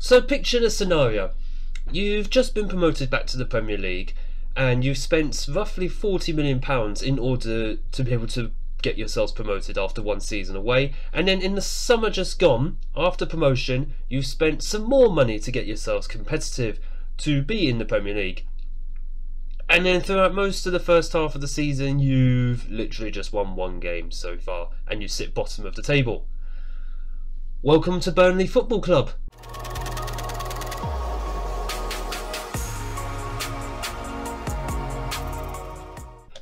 So picture the scenario. You've just been promoted back to the Premier League and you've spent roughly £40 million in order to be able to get yourselves promoted after one season away, and then in the summer just gone, after promotion, you've spent some more money to get yourselves competitive to be in the Premier League. And then throughout most of the first half of the season, you've literally just won one game so far, and you sit bottom of the table. Welcome to Burnley Football Club.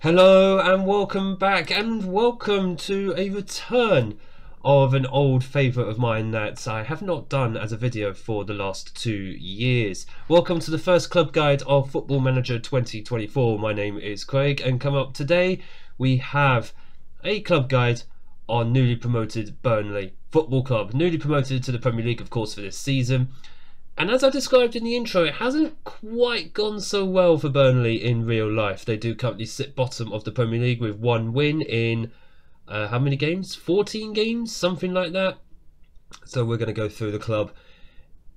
Hello and welcome back, and welcome to a return of an old favourite of mine that I have not done as a video for the last 2 years. Welcome to the first club guide of Football Manager 2024. My name is Craig, and come up today we have a club guide on newly promoted Burnley Football Club. Newly promoted to the Premier League, of course, for this season. And as I described in the intro, it hasn't quite gone so well for Burnley in real life. They do currently sit bottom of the Premier League with one win in, how many games? 14 games? Something like that. So we're going to go through the club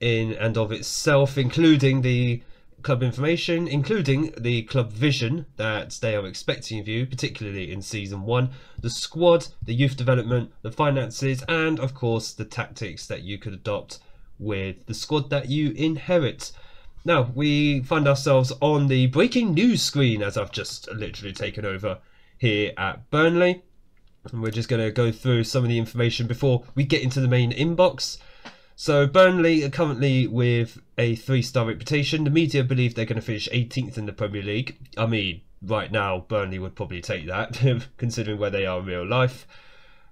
in and of itself, including the club information, including the club vision that they are expecting of you, particularly in Season 1, the squad, the youth development, the finances, and of course the tactics that you could adopt with the squad that you inherit. Now, we find ourselves on the breaking news screen as I've just literally taken over here at Burnley. And we're just going to go through some of the information before we get into the main inbox. So Burnley are currently with a 3-star reputation. The media believe they're going to finish 18th in the Premier League. I mean, right now, Burnley would probably take that, considering where they are in real life.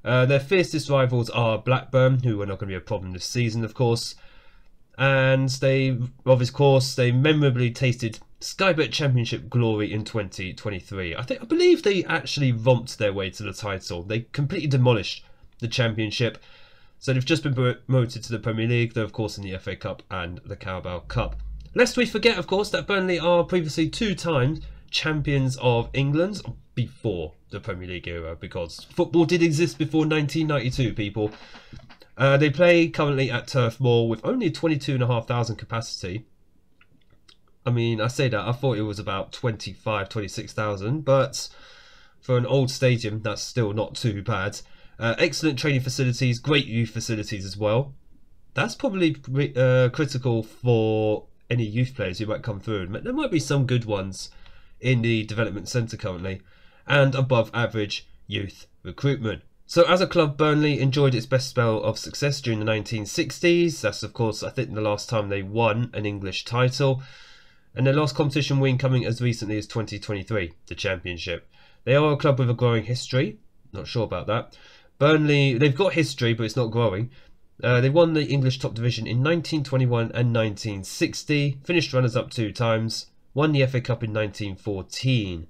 Their fiercest rivals are Blackburn, who are not going to be a problem this season, of course. And they, of course, they memorably tasted Sky Bet Championship glory in 2023. I believe they actually romped their way to the title. They completely demolished the Championship. So they've just been promoted to the Premier League. They're, of course, in the FA Cup and the Carabao Cup. Lest we forget, of course, that Burnley are previously 2-time champions of England before the Premier League era, because football did exist before 1992, people. They play currently at Turf Moor with only 22,500 capacity. I mean, I say that, I thought it was about 26,000, but for an old stadium, that's still not too bad. Excellent training facilities, great youth facilities as well. That's probably critical for any youth players who might come through. There might be some good ones in the development centre currently, and above average youth recruitment. So as a club, Burnley enjoyed its best spell of success during the 1960s. That's, of course, I think the last time they won an English title, and their last competition win coming as recently as 2023, the Championship. They are a club with a growing history. Not sure about that. Burnley, they've got history, but it's not growing. They won the English top division in 1921 and 1960, finished runners-up 2 times, won the FA Cup in 1914.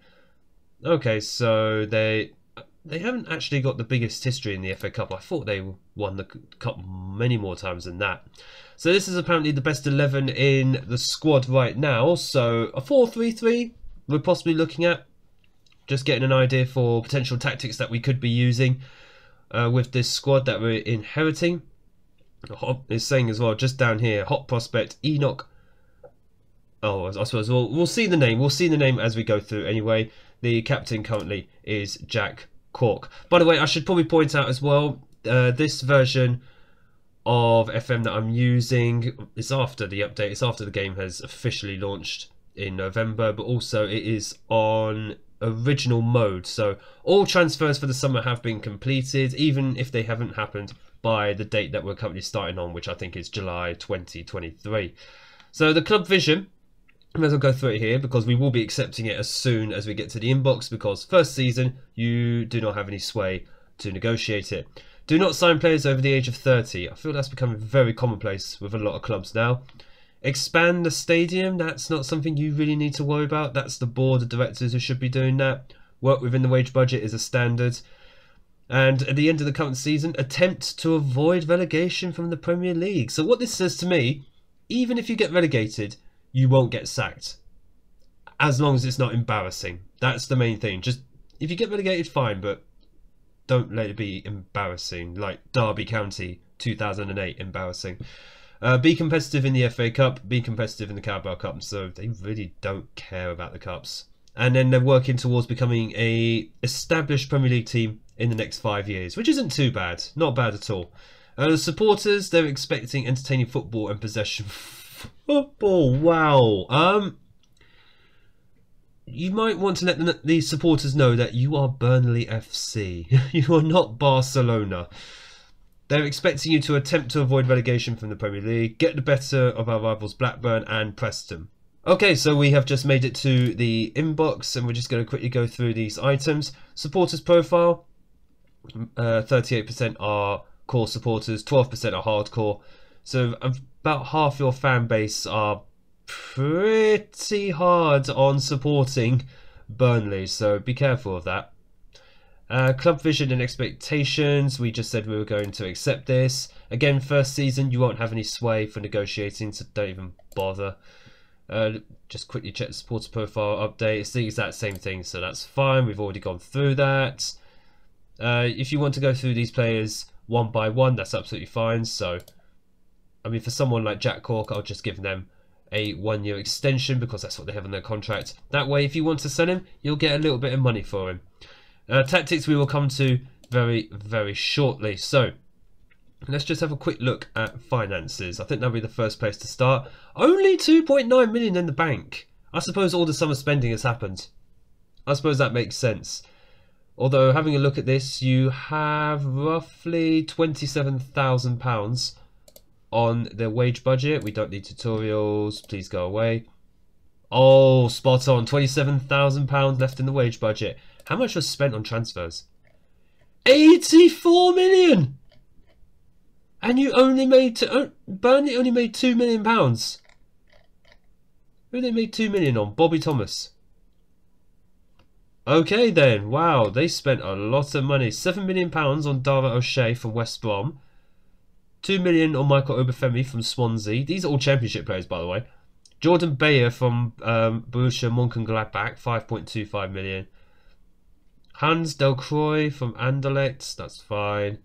Okay, so they haven't actually got the biggest history in the FA Cup. I thought they won the Cup many more times than that. So this is apparently the best 11 in the squad right now. So a 4-3-3 we're possibly looking at. Just getting an idea for potential tactics that we could be using with this squad that we're inheriting. It's saying as well, just down here, hot prospect Enoch. Oh, I suppose we'll see the name. We'll see the name as we go through anyway. The captain currently is Jack Cork. By the way, I should probably point out as well, this version of FM that I'm using is after the update. It's after the game has officially launched in November, but also it is on original mode. So all transfers for the summer have been completed, even if they haven't happened by the date that we're currently starting on, which I think is July 2023. So the club vision, I may as well go through it here because we will be accepting it as soon as we get to the inbox, because first season you do not have any sway to negotiate it. Do not sign players over the age of 30. I feel that's becoming very commonplace with a lot of clubs now. Expand the stadium, that's not something you really need to worry about. That's the board of directors who should be doing that. Work within the wage budget is a standard. And at the end of the current season, attempt to avoid relegation from the Premier League. So what this says to me, even if you get relegated, you won't get sacked, as long as it's not embarrassing. That's the main thing. Just if you get relegated, fine, but don't let it be embarrassing, like Derby County 2008 embarrassing. Be competitive in the FA Cup, be competitive in the Carabao Cup. So they really don't care about the cups. And then they're working towards becoming a established Premier League team in the next 5 years, which isn't too bad. Not bad at all. The supporters, they're expecting entertaining football and possession. Football, wow. You might want to let the supporters know that you are Burnley FC. You are not Barcelona. They're expecting you to attempt to avoid relegation from the Premier League, get the better of our rivals Blackburn and Preston. Okay, so we have just made it to the inbox and we're just going to quickly go through these items. Supporters profile, 38% are core supporters, 12% are hardcore. So about half your fan base are pretty hard on supporting Burnley, so be careful of that. Club vision and expectations, we just said we were going to accept this. Again, first season, you won't have any sway for negotiating, so don't even bother. Just quickly check the supporter profile update. It's the exact same thing, so that's fine. We've already gone through that. If you want to go through these players one by one, that's absolutely fine. So, I mean, for someone like Jack Cork, I'll just give them a 1-year extension because that's what they have in their contract. That way, if you want to sell him, you'll get a little bit of money for him. Tactics we will come to very, very shortly. So, let's just have a quick look at finances. I think that'll be the first place to start. Only 2.9 million in the bank. I suppose all the summer spending has happened. I suppose that makes sense. Although, having a look at this, you have roughly £27,000 on their wage budget. We don't need tutorials. Please go away. Oh, spot on. £27,000 left in the wage budget. How much was spent on transfers? 84 million! And you only made... Burnley only made £2 million. Who they made 2 million on? Bobby Thomas. Okay then, wow, they spent a lot of money. £7 million on Dara O'Shea from West Brom. 2 million on Michael Obafemi from Swansea. These are all championship players, by the way. Jordan Bayer from Borussia Mönchengladbach, 5.25 million. Hans Delcroix from Anderlecht, that's fine.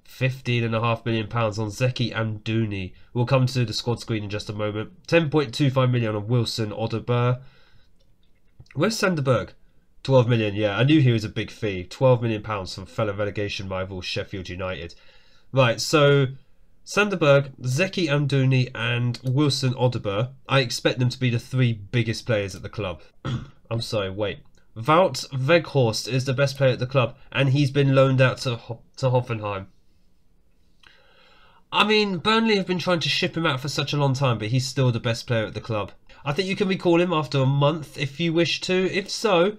£15.5 million on Zeki Amdouni. We'll come to the squad screen in just a moment. 10.25 million on Wilson Odobert. Where's Sanderberg? 12 million, yeah, I knew he was a big fee. £12 million from fellow relegation rival Sheffield United. Right, so Sanderberg, Zeki Amdouni and Wilson Odobert, I expect them to be the 3 biggest players at the club. I'm sorry, wait. Wout Weghorst is the best player at the club and he's been loaned out to Hoffenheim. I mean, Burnley have been trying to ship him out for such a long time, but he's still the best player at the club. I think you can recall him after a month if you wish to. If so,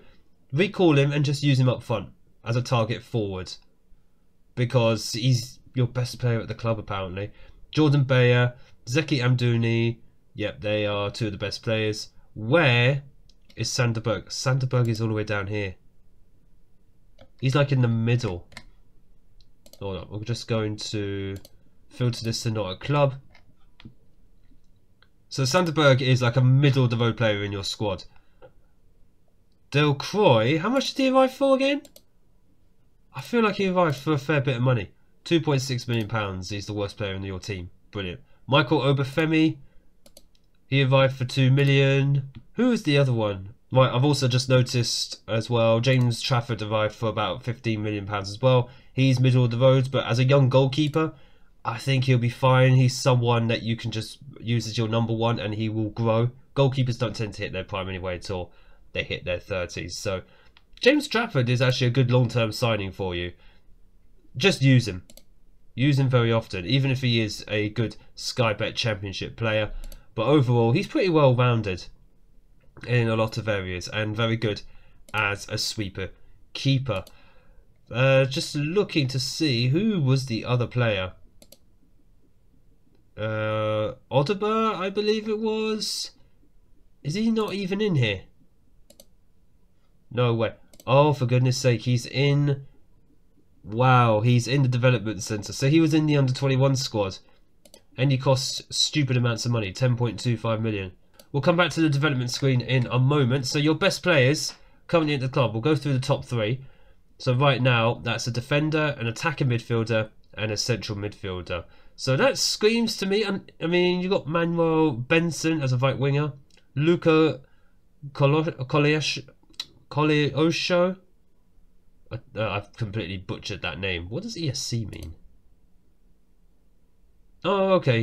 recall him and just use him up front as a target forward. Because he's your best player at the club, apparently. Jordan Bayer, Zeki Amdouni. Yep, they are 2 of the best players. Where is Sanderberg? Sanderberg is all the way down here. He's like in the middle. Hold on, we're just going to filter this to not a club. So Sanderberg is like a middle of the road player in your squad. Delcroix, how much did he arrive for again? I feel like he arrived for a fair bit of money. £2.6 million. He's the worst player in your team. Brilliant. Michael Obafemi, he arrived for 2 million. Who is the other one? Right, I've also just noticed as well, James Trafford arrived for about £15 million as well. He's middle of the road, but as a young goalkeeper, I think he'll be fine. He's someone that you can just use as your number 1 and he will grow. Goalkeepers don't tend to hit their prime anyway until they hit their 30s. So James Trafford is actually a good long-term signing for you. Just use him. Use him very often, even if he is a good Sky Bet Championship player. But overall, he's pretty well rounded in a lot of areas and very good as a sweeper keeper. Just looking to see who was the other player. Odobert, I believe it was. Is he not even in here? No way. Oh, for goodness sake, he's in... Wow, he's in the development centre. So he was in the under-21 squad. And he costs stupid amounts of money, 10.25 million. We'll come back to the development screen in a moment. So your best players currently at the club, we'll go through the top 3. So right now, that's a defender, an attacking midfielder, and a central midfielder. So that screams to me. I mean, you got Manuel Benson as a right winger, Luca Koleosho. I've completely butchered that name. What does ESC mean? Oh, okay.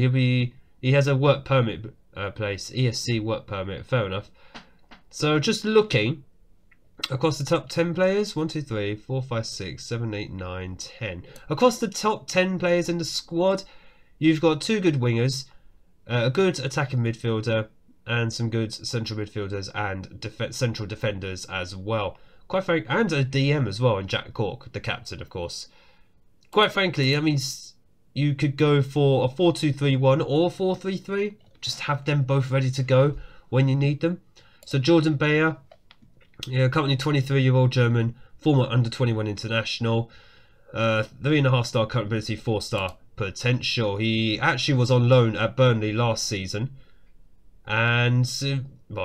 He has a work permit place. ESC work permit. Fair enough. So just looking across the top 10 players, 1, 2, 3, 4, 5, 6, 7, 8, 9, 10. Across the top 10 players in the squad, you've got 2 good wingers, a good attacking midfielder, and some good central midfielders and central defenders as well. Quite frankly, and a DM as well, and Jack Cork, the captain, of course. Quite frankly, I mean, you could go for a 4-2-3-1 or 4-3-3. Just have them both ready to go when you need them. So Jordan Bayer, currently 23-year-old German, former under-21 international, 3.5-star current ability, 4-star potential. He actually was on loan at Burnley last season and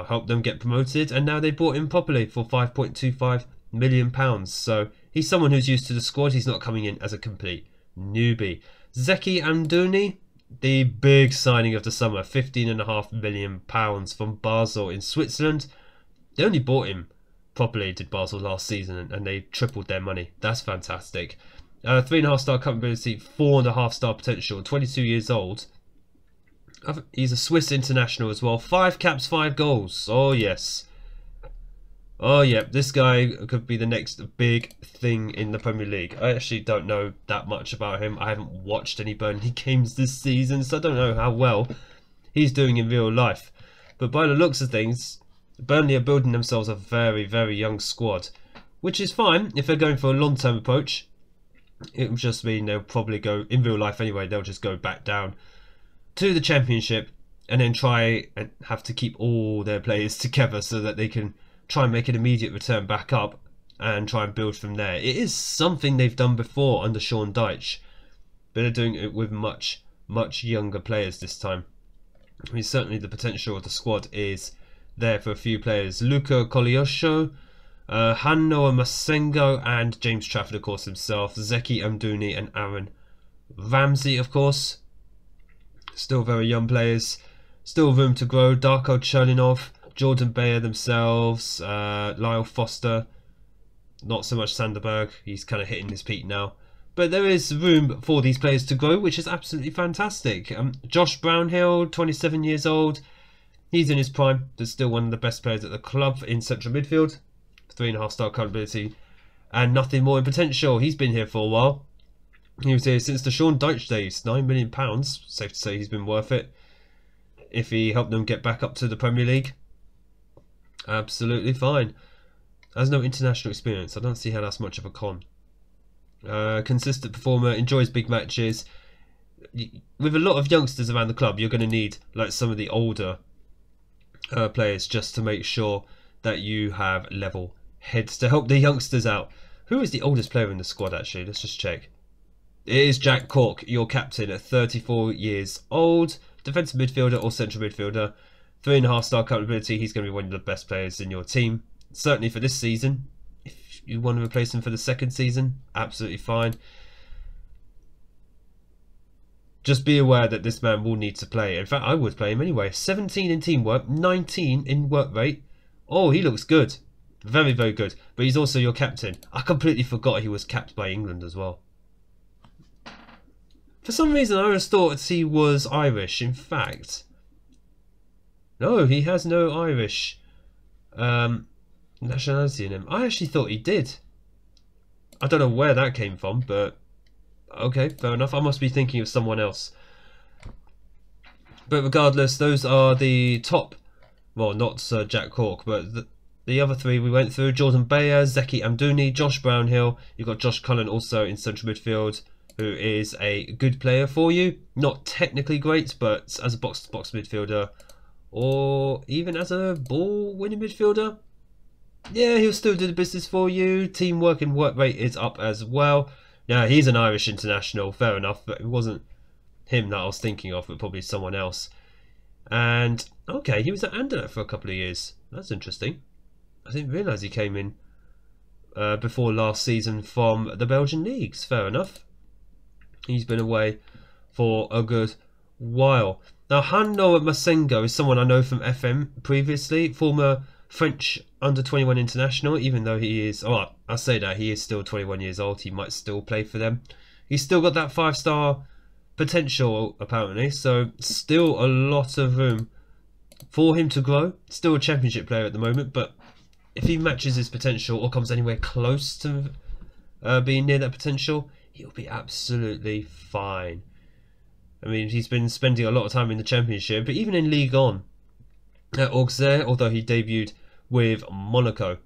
helped them get promoted, and now they bought him properly for £5.25 million. So he's someone who's used to the squad. He's not coming in as a complete newbie. Zeki Amdouni, the big signing of the summer, £15.5 million from Basel in Switzerland. They only bought him properly, did Basel last season, and they tripled their money. That's fantastic. 3.5-star current ability, 4.5-star potential, 22 years old. He's a Swiss international as well. 5 caps, 5 goals. Oh yes. Oh yeah, this guy could be the next big thing in the Premier League. I actually don't know that much about him. I haven't watched any Burnley games this season, so I don't know how well he's doing in real life. But by the looks of things, Burnley are building themselves a very, very young squad, which is fine if they're going for a long-term approach. It will just mean they'll probably go, in real life anyway, they'll just go back down to the Championship and then try and have to keep all their players together so that they can try and make an immediate return back up and try and build from there. It is something they've done before under Sean Dyche, but they're doing it with much, much younger players this time. I mean, certainly the potential of the squad is there for a few players. Luca Koleosho, Hanno Masengo, and James Trafford, of course, himself, Zeki Amdouni and Aaron Ramsey, of course. Still very young players, still room to grow. Darko Cherninov, Jordan Bayer themselves, Lyle Foster, not so much Sanderberg, he's kind of hitting his peak now. But there is room for these players to grow, which is absolutely fantastic. Josh Brownhill, 27 years old, he's in his prime, but still one of the best players at the club in central midfield. 3.5-star current ability and nothing more in potential. He's been here for a while. He was here since the Sean Dyche days. £9 million, safe to say he's been worth it. If he helped them get back up to the Premier League, absolutely fine. Has no international experience. I don't see how that's much of a con. Consistent performer, enjoys big matches. With a lot of youngsters around the club, you're going to need like some of the older players just to make sure that you have level heads to help the youngsters out. Who is the oldest player in the squad actually? Let's just check. It is Jack Cork, your captain at 34 years old. Defensive midfielder or central midfielder. 3.5-star current ability. He's going to be one of the best players in your team. Certainly for this season. If you want to replace him for the second season, absolutely fine. Just be aware that this man will need to play. In fact, I would play him anyway. 17 in teamwork, 19 in work rate. Oh, he looks good. Very, very good. But he's also your captain. I completely forgot he was capped by England as well. For some reason, I always thought he was Irish. In fact, no, he has no Irish nationality in him. I actually thought he did. I don't know where that came from, but okay, fair enough. I must be thinking of someone else. But regardless, those are the top, well, not Sir Jack Cork, but the other three we went through. Jordan Bayer, Zeki Amdouni, Josh Brownhill. You've got Josh Cullen also in central midfield, who is a good player for you. Not technically great, but as a box-to-box midfielder, or even as a ball-winning midfielder, yeah, he'll still do the business for you. Teamwork and work rate is up as well. Yeah, he's an Irish international, fair enough, but it wasn't him that I was thinking of, but probably someone else. And, okay, he was at Anderlecht for a couple of years. That's interesting. I didn't realise he came in before last season from the Belgian leagues. Fair enough. He's been away for a good while. Now, Hanno Masengo is someone I know from FM previously, former French under-21 international, even though he is, oh, I say that, he is still 21 years old, he might still play for them. He's still got that 5-star potential, apparently, so still a lot of room for him to grow. Still a championship player at the moment, but if he matches his potential or comes anywhere close to being near that potential, he'll be absolutely fine. I mean, he's been spending a lot of time in the Championship, but even in Ligue 1 at Auxerre, although he debuted with Monaco.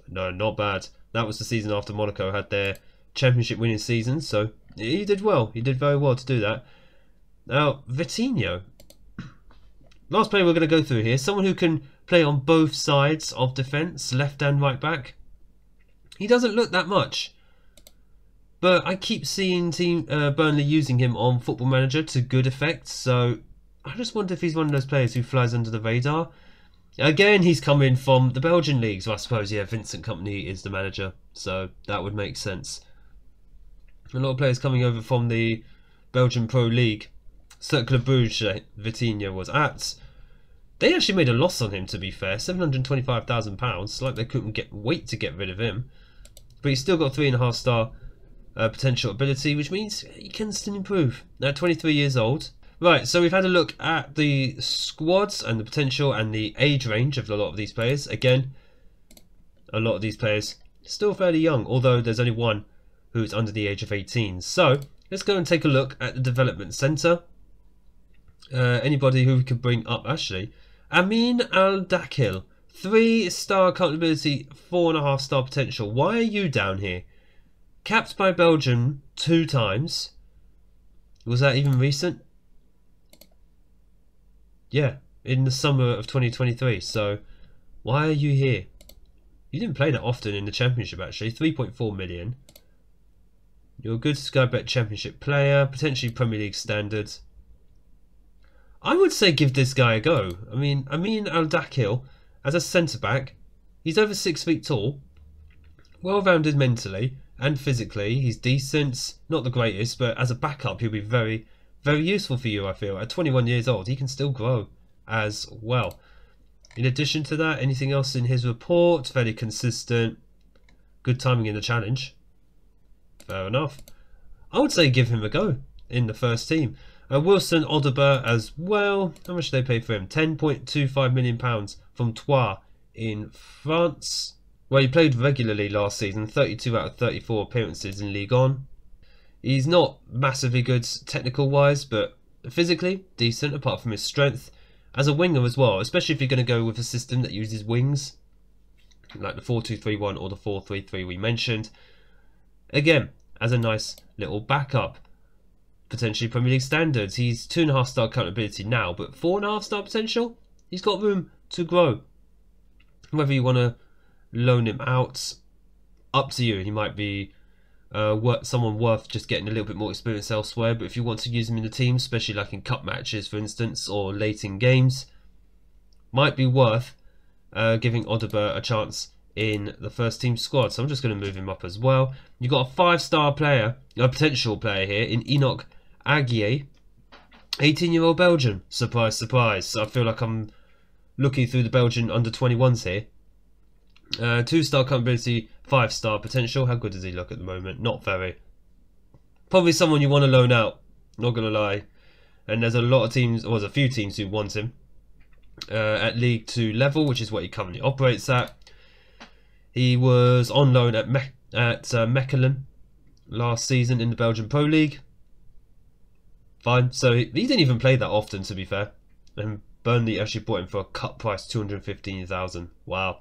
No, not bad. That was the season after Monaco had their Championship winning season, so he did well. He did very well to do that. Now, Vitinho. Last player we're going to go through here. Someone who can play on both sides of defence, left and right back. He doesn't look that much, but I keep seeing Burnley using him on Football Manager to good effect, so I just wonder if he's one of those players who flies under the radar. Again, he's coming from the Belgian league, so I suppose, yeah, Vincent Kompany is the manager, so that would make sense. A lot of players coming over from the Belgian Pro League. Cercle Bruges, Vitinho was at. They actually made a loss on him, to be fair, £725,000, like they couldn't wait to get rid of him. But he's still got 3.5-star potential ability, which means he can still improve. Now, 23 years old. Right, so we've had a look at the squads and the potential and the age range of a lot of these players. Again, a lot of these players still fairly young, although there's only one who's under the age of 18. So, let's go and take a look at the development centre. Anybody who we could bring up, actually. Amin Al-Dakhil. 3-star current ability, 4.5-star potential. Why are you down here? Capped by Belgium 2 times. Was that even recent? Yeah, in the summer of 2023. So, why are you here? You didn't play that often in the Championship, actually. 3.4 million. You're a good Sky Bet Championship player, potentially Premier League standards. I would say give this guy a go. I mean Al-Dakhil, as a centre-back, he's over 6 feet tall, well-rounded mentally and physically. He's decent, not the greatest, but as a backup, he'll be very, very useful for you, I feel. At 21 years old, he can still grow as well. In addition to that, anything else in his report? Fairly consistent, good timing in the challenge. Fair enough. I would say give him a go in the first team. Wilson Odobert as well. How much did they pay for him? £10.25 million from Troyes in France. Well, he played regularly last season, 32 out of 34 appearances in Ligue 1. He's not massively good technical-wise, but physically decent, apart from his strength. As a winger as well, especially if you're going to go with a system that uses wings, like the 4-2-3-1 or the 4-3-3 we mentioned. Again, as a nice little backup. Potentially Premier League standards. He's 2.5-star current ability now, but 4.5-star potential? He's got room to grow. Whether you want to loan him out, up to you. He might be someone worth just getting a little bit more experience elsewhere, but if you want to use him in the team, especially like in cup matches, for instance, or late in games, might be worth giving Odobert a chance in the first team squad. So I'm just going to move him up as well. You've got a 5-star player, a potential player here in Enoch Aguier, 18-year-old Belgian. Surprise, surprise. I feel like I'm looking through the Belgian under-21s here. 2-star current ability, 5-star potential. How good does he look at the moment? Not very. Probably someone you want to loan out, not going to lie. And there's a lot of teams, or there's a few teams who want him at League 2 level, which is what he currently operates at. He was on loan at Mechelen last season in the Belgian Pro League. Fine. So he didn't even play that often, to be fair. And Burnley actually bought him for a cut price, $215,000. Wow.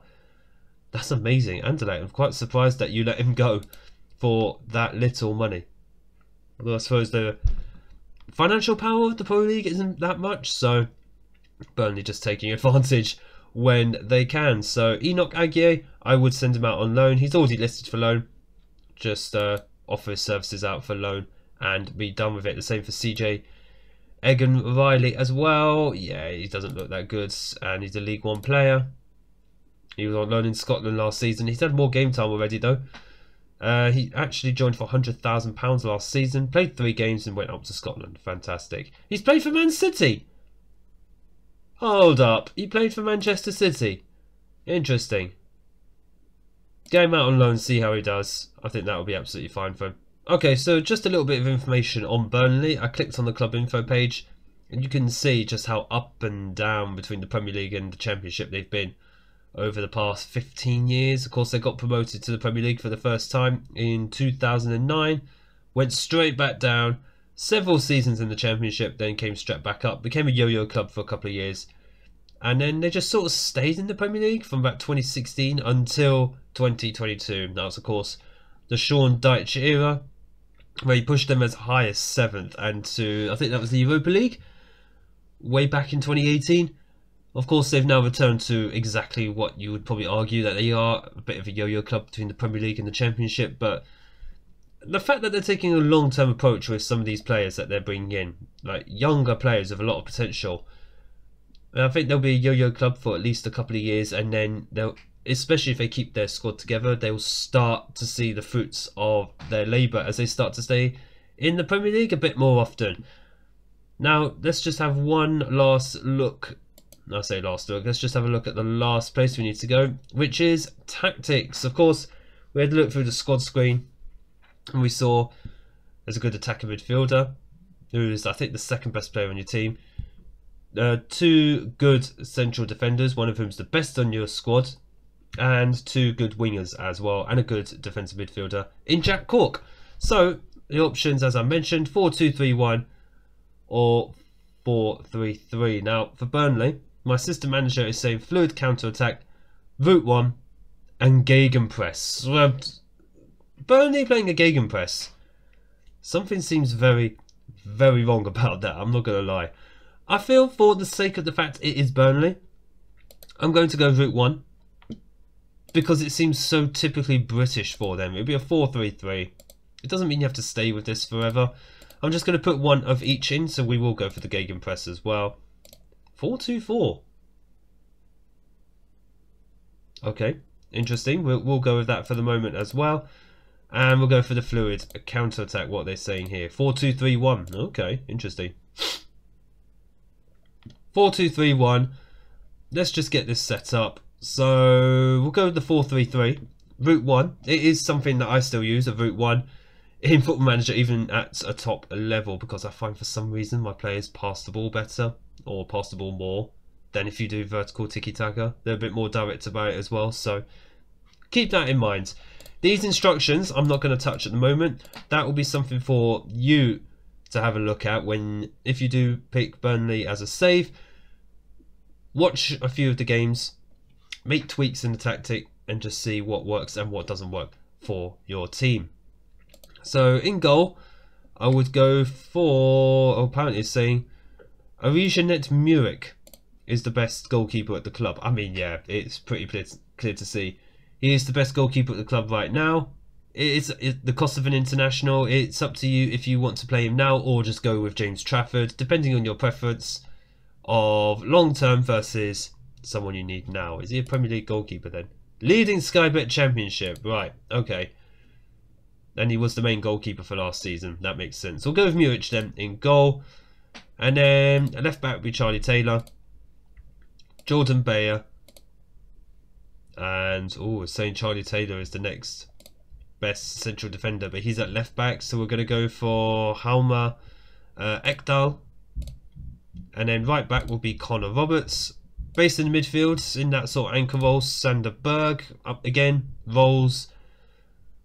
That's amazing. Anderlecht, I'm quite surprised that you let him go for that little money. Although I suppose the financial power of the Pro League isn't that much, so Burnley just taking advantage when they can. So Enoch Aguier, I would send him out on loan. He's already listed for loan. Just offer his services out for loan and be done with it. The same for CJ Egan Riley as well. Yeah, he doesn't look that good, and he's a League 1 player. He was on loan in Scotland last season. He's had more game time already though. He actually joined for £100,000 last season, played 3 games and went up to Scotland. Fantastic. He's played for Man City. Hold up. He played for Manchester City. Interesting. Get him out on loan, see how he does. I think that will be absolutely fine for him. Okay, so just a little bit of information on Burnley. I clicked on the club info page and you can see just how up and down between the Premier League and the Championship they've been over the past 15 years. Of course, they got promoted to the Premier League for the first time in 2009, went straight back down, several seasons in the Championship, then came straight back up, became a yo-yo club for a couple of years, and then they just sort of stayed in the Premier League from about 2016 until 2022. That was, of course, the Sean Dyche era, where he pushed them as high as 7th, and to, I think that was the Europa League, way back in 2018. Of course, they've now returned to exactly what you would probably argue that they are, a bit of a yo-yo club between the Premier League and the Championship. But the fact that they're taking a long-term approach with some of these players that they're bringing in, like younger players with a lot of potential, I think they'll be a yo-yo club for at least a couple of years, and then they'll, especially if they keep their squad together, they'll start to see the fruits of their labour as they start to stay in the Premier League a bit more often. Now, let's just have one last look. I say last look. Let's just have a look at the last place we need to go, which is tactics. Of course, we had to look through the squad screen and we saw there's a good attacking midfielder who is, I think, the 2nd best player on your team. 2 good central defenders, one of whom's the best on your squad, and 2 good wingers as well, and a good defensive midfielder in Jack Cork. So the options, as I mentioned, 4-2-3-1 or 4-3-3. Now for Burnley, my assistant manager is saying fluid counter-attack, route 1 and gegenpress. Burnley playing a gegenpress. Something seems very, very wrong about that, I'm not going to lie. I feel, for the sake of the fact it is Burnley, I'm going to go route 1, because it seems so typically British for them. It'll be a 4-3-3. It doesn't mean you have to stay with this forever. I'm just going to put one of each in, so we will go for the gegenpress as well. 4-2-4. Okay, interesting. We'll go with that for the moment as well. And we'll go for the fluid counter-attack, what they're saying here. 4-2-3-1. Okay, interesting. 4-2-3-1. Let's just get this set up. So we'll go with the 4-3-3. Route 1. It is something that I still use, a route 1 in Football Manager, even at a top level, because I find for some reason my players pass the ball better, or pass the ball more, than if you do vertical tiki-taka. They're a bit more direct about it as well, so keep that in mind. These instructions I'm not going to touch at the moment. That will be something for you to have a look at when, if you do pick Burnley as a save. Watch a few of the games, make tweaks in the tactic, and just see what works and what doesn't work for your team. So in goal, I would go for, apparently it's saying, Arijanet Murik is the best goalkeeper at the club. I mean, yeah, it's pretty clear to see. He is the best goalkeeper at the club right now. It's the cost of an international. It's up to you if you want to play him now or just go with James Trafford, depending on your preference of long-term versus someone you need now. Is he a Premier League goalkeeper then? Leading Sky Bet Championship. Right, okay. And he was the main goalkeeper for last season. That makes sense. We'll go with Muric then in goal. And then left back will be Charlie Taylor. Jordan Bayer. And, oh, it's saying Charlie Taylor is the next best central defender, but he's at left back, so we're going to go for Halma Ekdal. And then right back will be Connor Roberts. Based in the midfield, in that sort of anchor role, Sander Berg. Up again, roles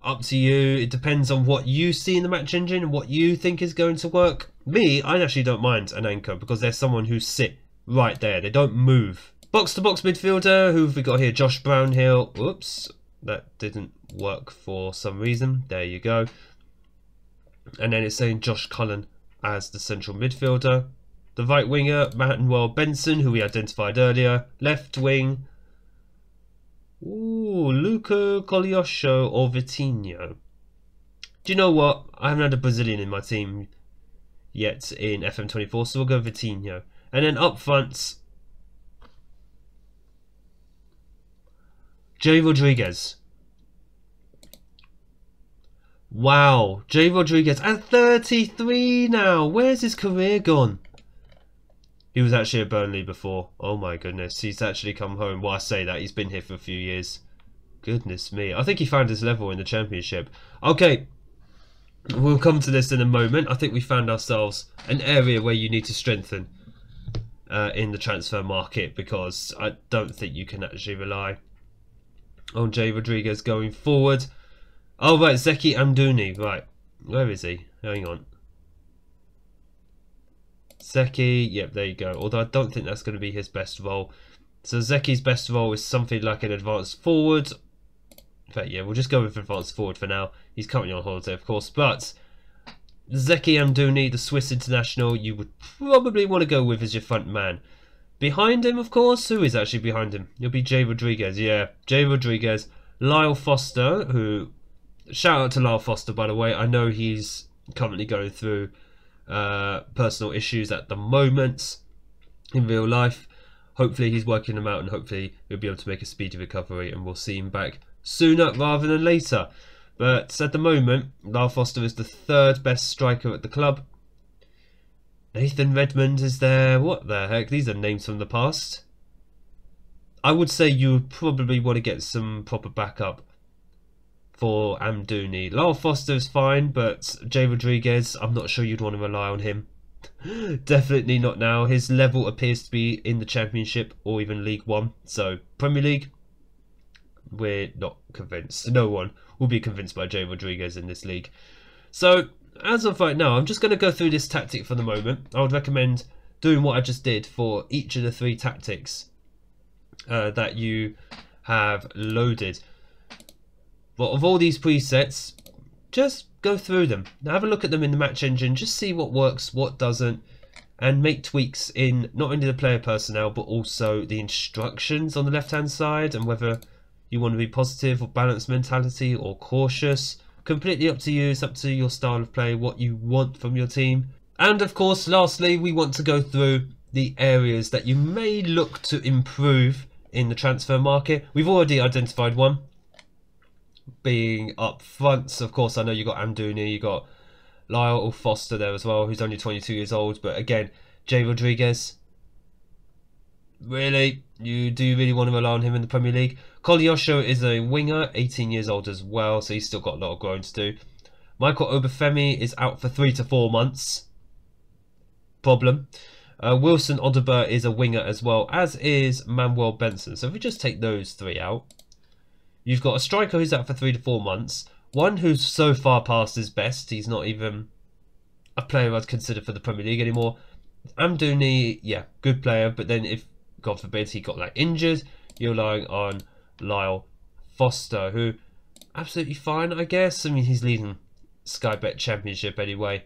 up to you. It depends on what you see in the match engine and what you think is going to work. Me, I actually don't mind an anchor because there's someone who sit right there. They don't move. Box-to-box midfielder, who have we got here? Josh Brownhill. Whoops, that didn't work for some reason. There you go. And then it's saying Josh Cullen as the central midfielder. The right winger, Manuel Benson, who we identified earlier. Left wing, ooh, Luca Cogliosho or Vitinho. Do you know what? I haven't had a Brazilian in my team yet in FM24, so we'll go Vitinho. And then up front, Jay Rodriguez. Wow, Jay Rodriguez at 33 now. Where's his career gone? He was actually at Burnley before. Oh my goodness, he's actually come home. Well, I say that, he's been here for a few years. Goodness me. I think he found his level in the Championship. Okay, we'll come to this in a moment. I think we found ourselves an area where you need to strengthen in the transfer market, because I don't think you can actually rely on Jay Rodriguez going forward. Oh right, Zeki Amdouni. Right, where is he? Hang on. Zeki, yep, there you go. Although I don't think that's going to be his best role. So Zeki's best role is something like an advanced forward. In fact, yeah, we'll just go with advanced forward for now. He's currently on holiday, of course. But Zeki Amdouni, the Swiss international, you would probably want to go with as your front man. Behind him, of course, who is actually behind him? It'll be Jay Rodriguez, yeah. Jay Rodriguez. Lyle Foster, who... Shout out to Lyle Foster, by the way. I know he's currently going through personal issues at the moment in real life. Hopefully he's working them out, and hopefully he'll be able to make a speedy recovery, and we'll see him back sooner rather than later. But at the moment, Lyle Foster is the third best striker at the club. Nathan Redmond is there. What the heck? These are names from the past. I would say you would probably want to get some proper backup for Amdouni. Lyle Foster is fine, but Jay Rodriguez, I'm not sure you'd want to rely on him. Definitely not now. His level appears to be in the Championship or even League One. So, Premier League, we're not convinced. No one will be convinced by Jay Rodriguez in this league. So, as of right now, I'm just going to go through this tactic for the moment. I would recommend doing what I just did for each of the 3 tactics that you have loaded. But of all these presets, just go through them. Have a look at them in the match engine. Just see what works, what doesn't, and make tweaks in not only the player personnel but also the instructions on the left-hand side, and whether you want to be positive or balanced mentality or cautious. Completely up to you. It's up to your style of play, what you want from your team. And of course, lastly, we want to go through the areas that you may look to improve in the transfer market. We've already identified one, being up front. So of course, I know you got Amdouni, you got Lyle Foster there as well, who's only 22 years old. But again, Jay Rodriguez, really, do you really want to rely on him in the Premier League? Kolyosho is a winger, 18 years old as well, so he's still got a lot of growing to do. Michael Obafemi is out for 3 to 4 months. Problem. Wilson Odobert is a winger as well, as is Manuel Benson. So if we just take those 3 out, you've got a striker who's out for 3 to 4 months. One who's so far past his best, he's not even a player I'd consider for the Premier League anymore. Amdouni, yeah, good player, but then if, God forbid, he got like injured, you're relying on Lyle Foster, who absolutely fine, I guess. I mean, he's leading Sky Bet Championship anyway.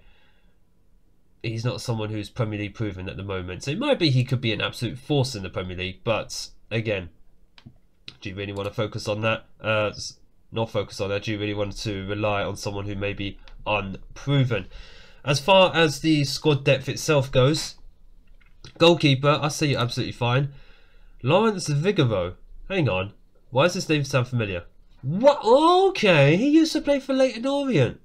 He's not someone who's Premier League proven at the moment, so it might be he could be an absolute force in the Premier League, but again, do you really want to focus on that? Not focus on that. Do you really want to rely on someone who may be unproven? As far as the squad depth itself goes, goalkeeper, I say you're absolutely fine. Lawrence Vigoro. Hang on. Why does this name sound familiar? What? Okay, he used to play for Leyton Orient.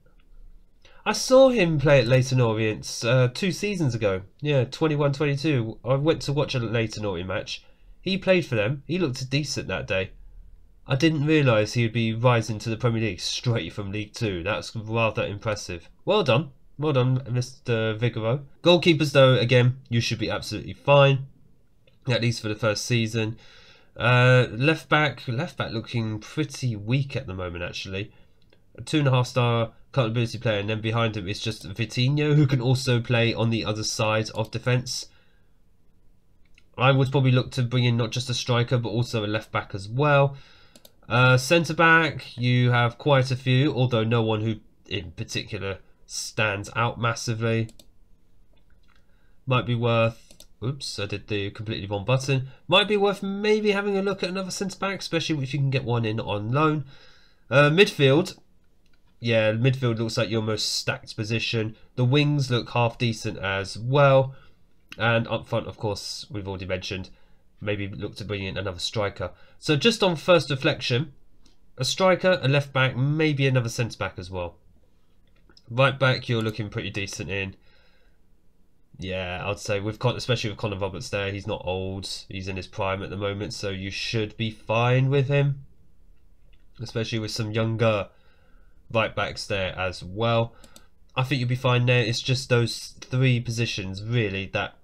I saw him play at Leyton Orient 2 seasons ago. Yeah, 21-22. I went to watch a Leyton Orient match. He played for them. He looked decent that day. I didn't realise he would be rising to the Premier League straight from League 2. That's rather impressive. Well done. Well done, Mr. Vigoro. Goalkeepers, though, again, you should be absolutely fine. At least for the first season. Left back looking pretty weak at the moment, actually. A 2.5-star accountability player, and then behind him is just Vitinho, who can also play on the other side of defence. I would probably look to bring in not just a striker, but also a left back as well. Centre back, you have quite a few, although no one who in particular stands out massively. Might be worth... Oops, I did the completely wrong button. Might be worth maybe having a look at another centre back, especially if you can get one in on loan. Midfield. Yeah, midfield looks like your most stacked position. The wings look half decent as well. And up front, of course, we've already mentioned, maybe look to bring in another striker. So just on first reflection, a striker, a left back, maybe another centre back as well. Right back, you're looking pretty decent in. Yeah, I'd say especially with Connor Roberts there, he's not old. He's in his prime at the moment, so you should be fine with him. Especially with some younger right backs there as well. I think you'll be fine there. It's just those three positions really that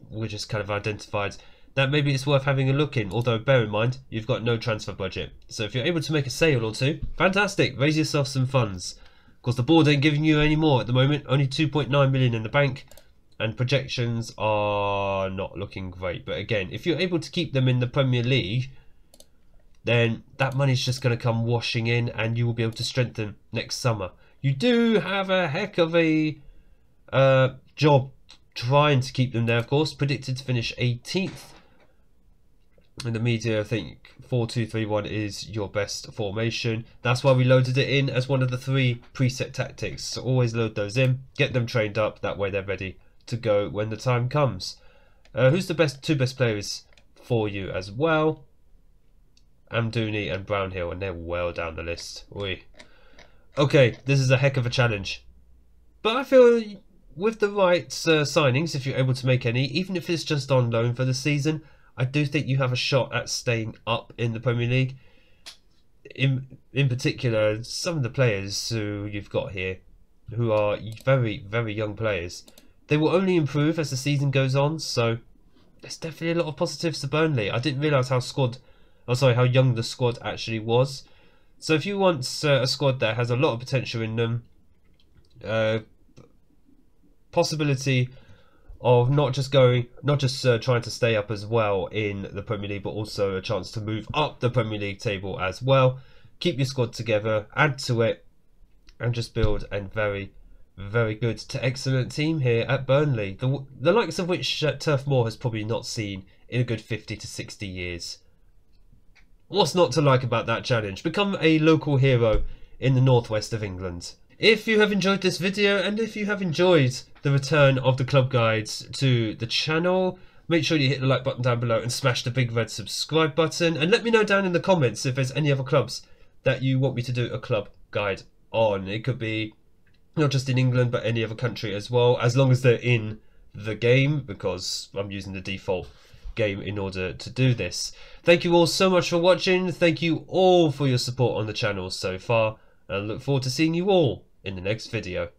we just kind of identified that maybe it's worth having a look in. Although bear in mind, you've got no transfer budget. So if you're able to make a sale or two, fantastic. Raise yourself some funds. Of course, the board ain't giving you any more at the moment. Only 2.9 million in the bank. And projections are not looking great. But again, if you're able to keep them in the Premier League, then that money's just going to come washing in and you will be able to strengthen next summer. You do have a heck of a job trying to keep them there, of course. Predicted to finish 18th. In the media, I think 4-2-3-1 is your best formation. That's why we loaded it in as one of the 3 preset tactics. So always load those in, get them trained up, that way they're ready to go when the time comes. Who's the 2 best players for you as well? Amdouni and Brownhill, and they're well down the list. Oi. Okay, this is a heck of a challenge. But I feel with the right signings, if you're able to make any, even if it's just on loan for the season, I do think you have a shot at staying up in the Premier League. In particular, some of the players who you've got here, who are very, very young players, they will only improve as the season goes on, so there's definitely a lot of positives to Burnley. I didn't realise how young the squad actually was. So if you want a squad that has a lot of potential in them, possibility of not just trying to stay up as well in the Premier League, but also a chance to move up the Premier League table as well. Keep your squad together, add to it, and just build a very, very good to excellent team here at Burnley. The likes of which Turf Moor has probably not seen in a good 50 to 60 years. What's not to like about that challenge? Become a local hero in the northwest of England. If you have enjoyed this video and if you have enjoyed the return of the club guides to the channel, make sure you hit the like button down below and smash the big red subscribe button, and let me know down in the comments if there's any other clubs that you want me to do a club guide on. It could be not just in England but any other country as well, as long as they're in the game, because I'm using the default game in order to do this. Thank you all so much for watching. Thank you all for your support on the channel so far, and I look forward to seeing you all in the next video.